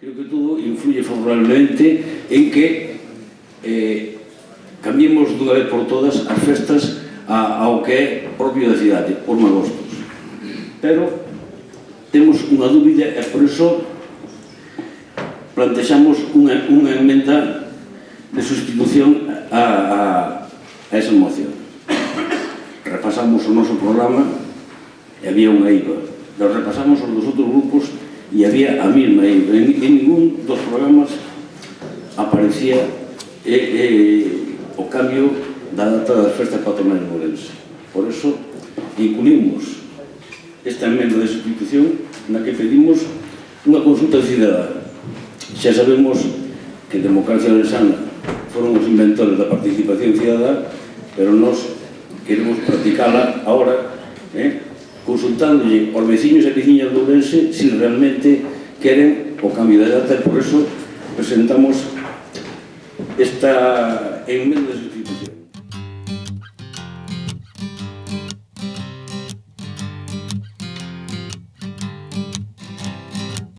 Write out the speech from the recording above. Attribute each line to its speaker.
Speaker 1: creo que todo influye favorablemente en que cambiemos dunha vez por todas as festas ao que é propio da cidade, os magostos. Pero temos unha dúbida e por iso plantexamos unha emenda de sustitución a esa moción. Repasamos o noso programa e había unha IVA. Pero repasamos os dos outros grupos e había a mesma IVA. En ningún dos programas aparecía o cambio da data das festas patronais de Ourense. Por iso incluímos esta emenda de sustitución na que pedimos unha consulta cidadana. Xa sabemos que Democracia Ourensana foron os inventores da participación cidadana, pero nós queremos practicala agora, consultándolle aos veciños e veciñas de Ourense se realmente queren o cambio de data, e por iso presentamos esta emenda de sustitución